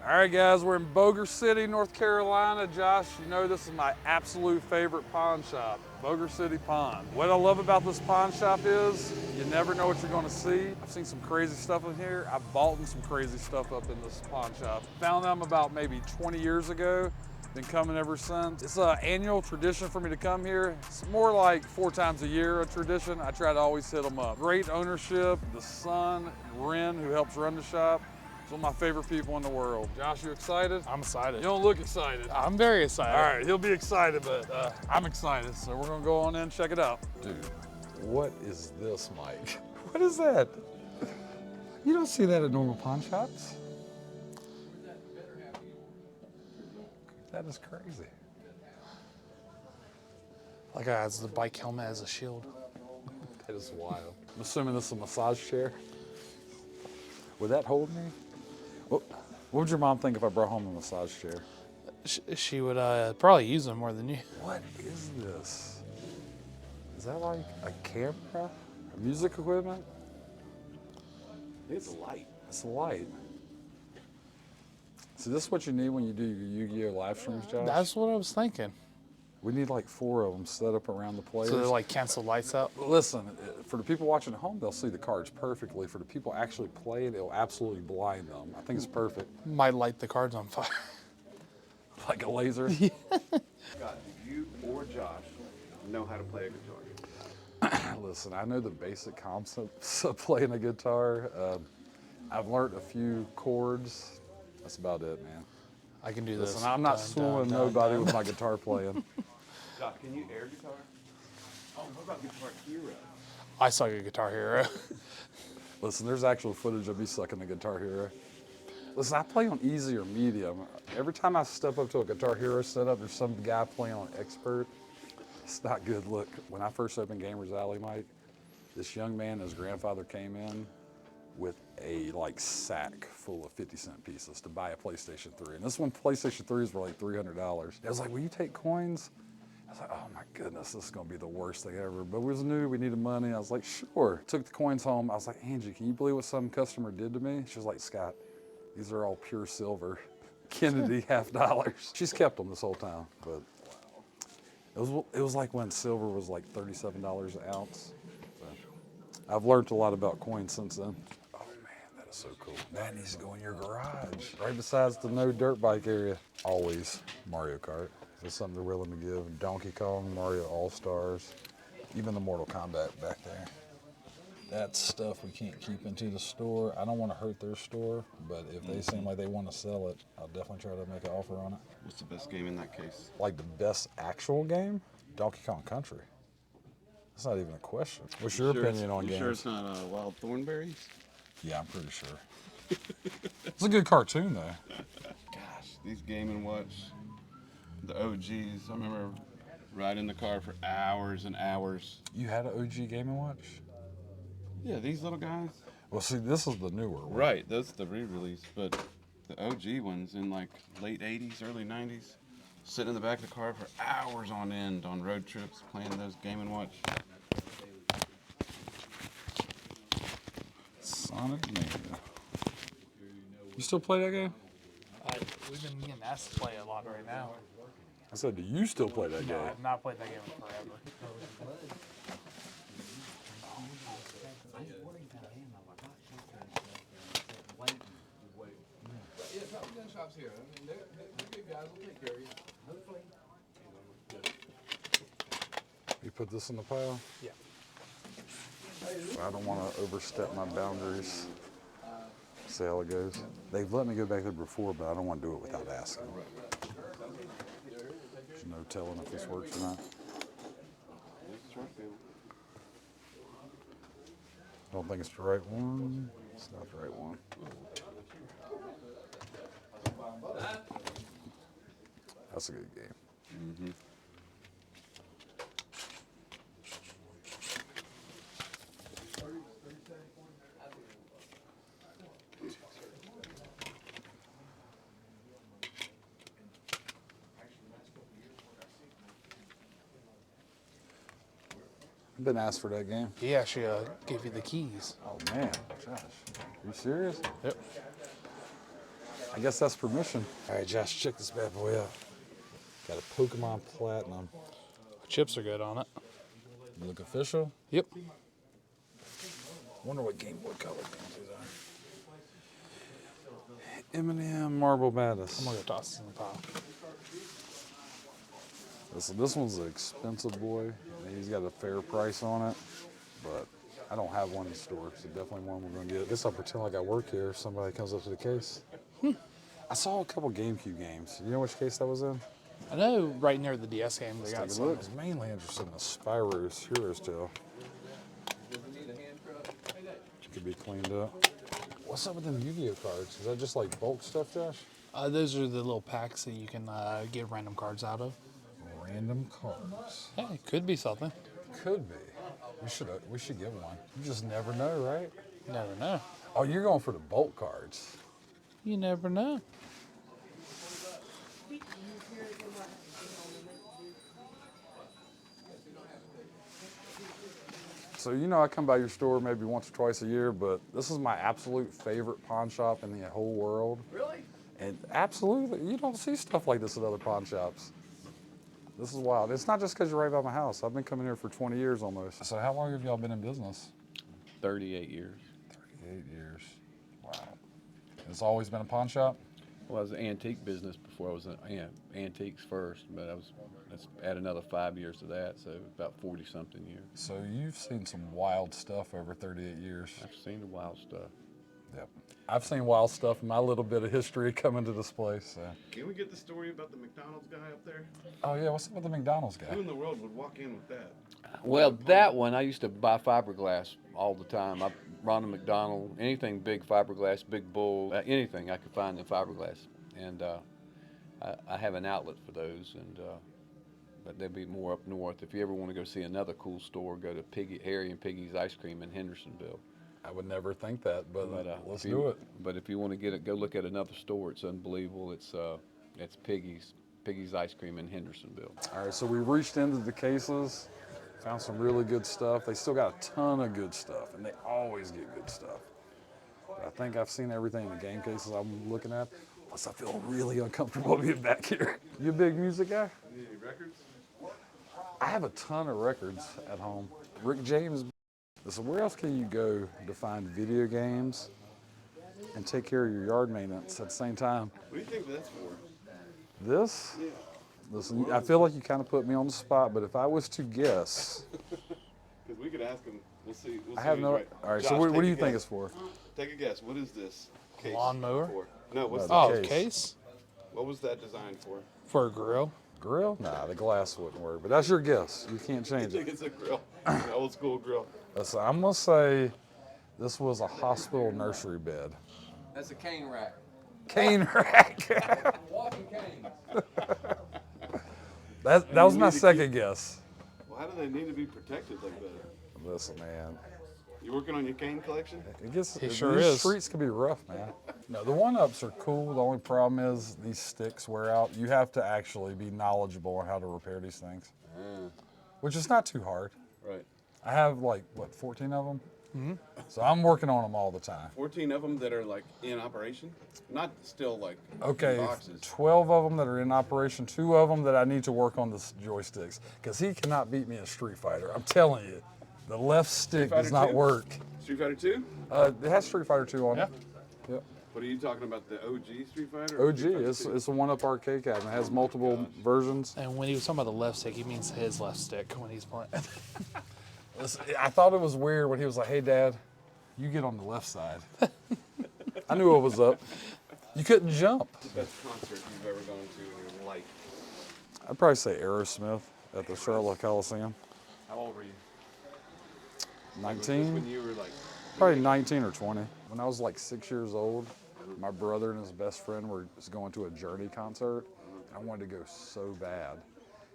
All right, guys, we're in Boger City, North Carolina. Josh, you know this is my absolute favorite pawn shop, Boger City Pawn. What I love about this pawn shop is you never know what you're gonna see. I've seen some crazy stuff in here. I've bought some crazy stuff up in this pawn shop. Found them about maybe 20 years ago. Been coming ever since. It's an annual tradition for me to come here. It's more like 4 times a year a tradition. I try to always hit them up. Great ownership, the son, Wren, who helps run the shop. He's one of my favorite people in the world. Josh, you excited? I'm excited. You don't look excited. I'm very excited. All right, he'll be excited, but I'm excited. So we're gonna go on in and check it out. Dude, what is this, Mike? What is that? You don't see that at normal pawn shops. That is crazy. Like it has the bike helmet as a shield. That is wild. I'm assuming this is a massage chair. Would that hold me? What would your mom think if I brought home a massage chair? She would probably use them more than you. What is this? Is that like a camera? Music equipment? It's a light. It's a light. So this is what you need when you do your Yu-Gi-Oh live streams, Josh? That's what I was thinking. We need like 4 of them set up around the players. So they like cancel lights out? Listen, for the people watching at home, they'll see the cards perfectly. For the people actually playing, it'll absolutely blind them. I think it's perfect. Might light the cards on fire. Like a laser? Yeah. Scott, do you or Josh know how to play a guitar? Listen, I know the basic concepts of playing a guitar. I've learned a few chords. That's about it, man. I can do this. Listen, I'm not swooning nobody with my guitar playing. Josh, can you air guitar? Oh, what about Guitar Hero? I suck at Guitar Hero. Listen, there's actual footage of me sucking the Guitar Hero. Listen, I play on easy or medium. Every time I step up to a Guitar Hero setup, there's some guy playing on expert. It's not good. Look, when I first opened Gamers Alley, Mike, this young man, his grandfather came in with a sack full of 50-cent pieces to buy a PlayStation 3. And this one, PlayStation 3s were like $300. I was like, will you take coins? I was like, oh my goodness, this is gonna be the worst thing ever. But it was new, we needed money. I was like, sure. Took the coins home. I was like, Angie, can you believe what some customer did to me? She was like, Scott, these are all pure silver. Kennedy $50. She's kept them this whole time, but it was like when silver was like $37 an ounce. So I've learned a lot about coins since then. So cool. That needs to go in your garage. Right besides the no dirt bike area. Always Mario Kart. There's something they're willing to give. Donkey Kong, Mario All-Stars, even the Mortal Kombat back there. That's stuff we can't keep into the store. I don't want to hurt their store, but if they seem like they want to sell it, I'll definitely try to make an offer on it. What's the best game in that case? Like the best actual game? Donkey Kong Country. That's not even a question. What's your opinion on games? You sure it's not Wild Thornberries? Yeah, I'm pretty sure. It's a good cartoon, though. Gosh, these Game & Watch, the OGs, I remember riding the car for hours and hours. You had an OG Game & Watch? Yeah, these little guys. Well, see, this is the newer one. Right, that's the re-release, but the OG ones in like late 80s, early 90s, sitting in the back of the car for hours on end on road trips playing those Game & Watch. Sonic Mania. You still play that game? We've been getting asked to play a lot right now. I said, do you still play that game? No, I've not played that game in forever. You put this in the pile? Yeah. I don't want to overstep my boundaries. See how it goes. They've let me go back there before, but I don't want to do it without asking. There's no telling if this works or not. Don't think it's the right one. It's not the right one. That's a good game. Mm-hmm. I've been asked for that game. He actually gave you the keys. Oh man, Josh, are you serious? Yep. I guess that's permission. All right, Josh, check this bad boy out. Got a Pokemon Platinum. Chips are good on it. Look official. Yep. Wonder what Game Boy Color games these are. M&M Marble Madness. I'm gonna go toss this in the pile. This one's an expensive boy. He's got a fair price on it, but I don't have one in store, so definitely one we're gonna get. This I'll pretend like I work here if somebody comes up to the case. I saw a couple GameCube games. You know which case that was in? I know right near the DS game they Let's got take a some. look. I was mainly interested in the Spyro's Heroes Tale. Could be cleaned up. What's up with them Yu-Gi-Oh cards? Is that just like bulk stuff, Josh? Those are the little packs that you can get random cards out of. Random cards. Yeah, it could be something. Could be. We should get one. You just never know, right? You never know. Oh, you're going for the bulk cards. You never know. So, you know, I come by your store maybe once or twice a year, but this is my absolute favorite pawn shop in the whole world. Really? And absolutely, you don't see stuff like this at other pawn shops. This is wild. It's not just because you're right by my house. I've been coming here for 20 years almost. So how long have y'all been in business? 38 years. 38 years. Wow. It's always been a pawn shop? Well, I was an antique business before. I was antiques first, but let's add another 5 years to that, so about 40-something years. So you've seen some wild stuff over 38 years. I've seen the wild stuff. Yep. I've seen wild stuff in my little bit of history coming to this place. So. Can we get the story about the McDonald's guy up there? Oh yeah, what's up with the McDonald's guy? Who in the world would walk in with that? Well, that one, I used to buy fiberglass all the time. Ronald McDonald, anything big fiberglass, Big Bull, anything I could find in fiberglass. And I have an outlet for those, but they'll be more up north. If you ever want to go see another cool store, go to Harry and Piggy's Ice Cream in Hendersonville. I would never think that, but let's if do it. But if you want to get it, go look at another store. It's unbelievable. It's Piggy's Ice Cream in Hendersonville. All right, so we reached into the cases, found some really good stuff. They still got a ton of good stuff, and they always get good stuff. But I think I've seen everything in the game cases I'm looking at. Plus, I feel really uncomfortable being back here. You a big music guy? Any records? I have a ton of records at home. Rick James. So where else can you go to find video games and take care of your yard maintenance at the same time? What do you think that's for? This? Yeah. Listen, I feel like you kind of put me on the spot, but if I was to guess, Because we could ask him. We'll see. I have no. Right. All right. Josh, so what do take you a think guess. it's for? Take a guess. What is this case Lawnmower? for? No, what's No, the the Oh, case. case What was that designed for? for a grill. Grill? Nah, the glass wouldn't work. But that's your guess. You can't I change think it. it's a grill, an old school grill. Listen, I'm gonna say this was a hospital nursery bed. That's a cane rack. Cane rack. Walking cane. that was You my need to second guess. Why do they need to be protected like that? Listen, man. You working on your cane collection? It gets, He sure these is. streets can be rough, man. No, the one-ups are cool. The only problem is these sticks wear out. You have to actually be knowledgeable on how to repair these things, which is not too hard. Right. I have like, what, 14 of them? Mm-hmm. So I'm working on them all the time. 14 of them that are like in operation, not still like Okay, in boxes. 12 of them that are in operation, 2 of them that I need to work on the joysticks, because he cannot beat me in Street Fighter. I'm telling you, the left stick Fighter does not 2? work. Street Fighter 2? It has Street Fighter 2 on it. Yep. What are you talking about? The OG Street Fighter? OG, it's a one-up arcade cabinet. It has multiple versions. And when he was talking about the left stick, he means his left stick when he's playing. Listen, I thought it was weird when he was like, "Hey, Dad, you get on the left side." I knew what was up. You couldn't jump. Best concert you've ever gone to in your life? I'd probably say Aerosmith at the Charlotte Coliseum. How old were you? 19? When you were like, Probably 19 or 20. When I was like 6 years old, my brother and his best friend were just going to a Journey concert. And I wanted to go so bad.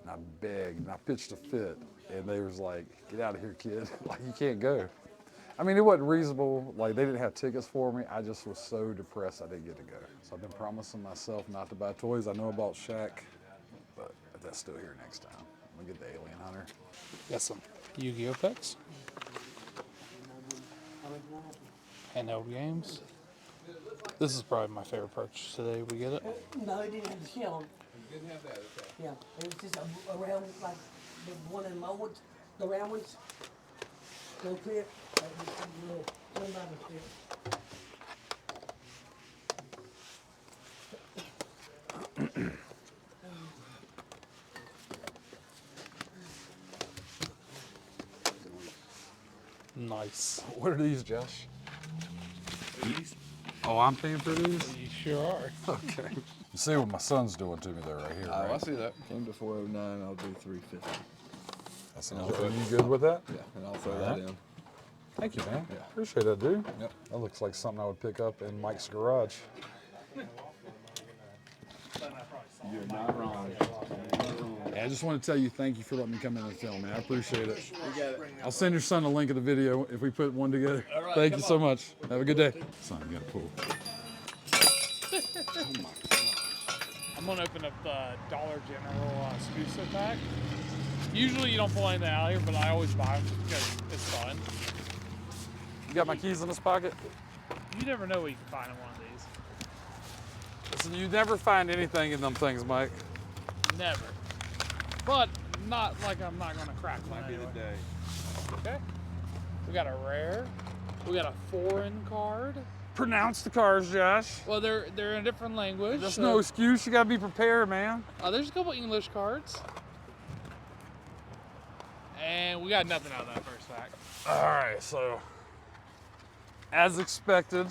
And I begged and I pitched a fit. And they was like, "Get out of here, kid. Like, you can't go." I mean, it wasn't reasonable. Like, they didn't have tickets for me. I just was so depressed I didn't get to go. So I've been promising myself not to buy toys. I know about Shaq, but if that's still here next time, I'm gonna get the Alien Hunter. Got some Yu-Gi-Oh packs. Handheld games. This is probably my favorite purchase today. We get it. No, it didn't have the shell. Didn't have that, okay. Yeah, it was just a round, like the one of them old ones, the round ones. No clear, like a little, one by the clear. Nice. What are these, Josh? Oh, I'm paying for these? You sure are. Okay. You see what my son's doing to me there right here, Oh, I right? see that. Came to 409, I'll do 350. That sounds good. Are you good with that? Yeah, and I'll throw Alright. that in. Thank you, man. Yeah. Appreciate that, dude. Yep. That looks like something I would pick up in Mike's garage. You're not wrong. Hey, I just want to tell you thank you for letting me come in and film, man. I appreciate it. I'll send your son a link of the video if we put one together. Thank you so much. Have a good day. Son, you got a pool. I'm gonna open up the Dollar General Scusa pack. Usually you don't pull anything out here, but I always buy them because it's fun. You got my keys in this pocket? You never know what you can find in one of these. Listen, you never find anything in them things, Mike. Never. But not like I'm not gonna crack one. Might be the anyway. day. Okay. We got a rare. We got a foreign card. Pronounce the cards, Josh. Well, they're in a different language. There's so- no excuse. You got to be prepared, man. There's a couple English cards. And we got nothing out of that first pack. All right, so as expected.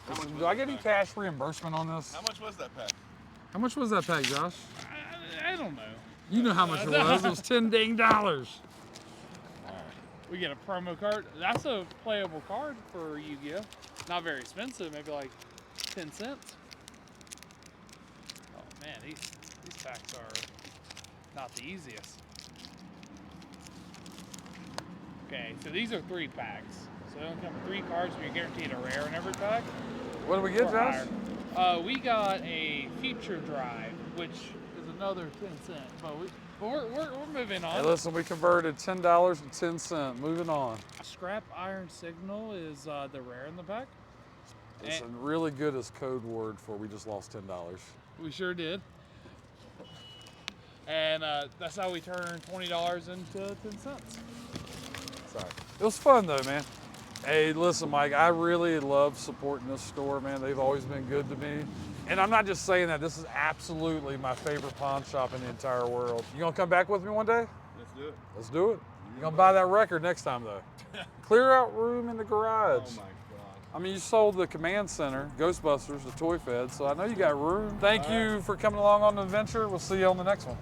Listen, do I get any cash reimbursement on this? How much was that pack? How much was that pack, Josh? I don't know. You know how much it was. It was $10 dang. We get a promo card. That's a playable card for Yu-Gi-Oh! Not very expensive, maybe like 10 cents. Oh man, these packs are not the easiest. Okay, so these are 3 packs. So they only come with 3 cards, and you're guaranteed a rare in every pack. What did we get, Or Josh? higher. We got a Future Drive, which is another 10 cents, but we're moving on. Hey, listen, we converted $10 to 10 cents. Moving on. Scrap Iron Signal is the rare in the pack. Listen, really good as code word for we just lost $10. We sure did. And that's how we turned $20 into 10 cents. Sorry. It was fun though, man. Hey, listen, Mike, I really love supporting this store, man. They've always been good to me. And I'm not just saying that. This is absolutely my favorite pawn shop in the entire world. You gonna come back with me one day? Let's do it. Let's do it. You gonna buy that record next time though. Clear out room in the garage. Oh my God. I mean, you sold the command center, Ghostbusters, the Toy Fed, so I know you got room. Thank you for coming along on the adventure. We'll see you on the next one.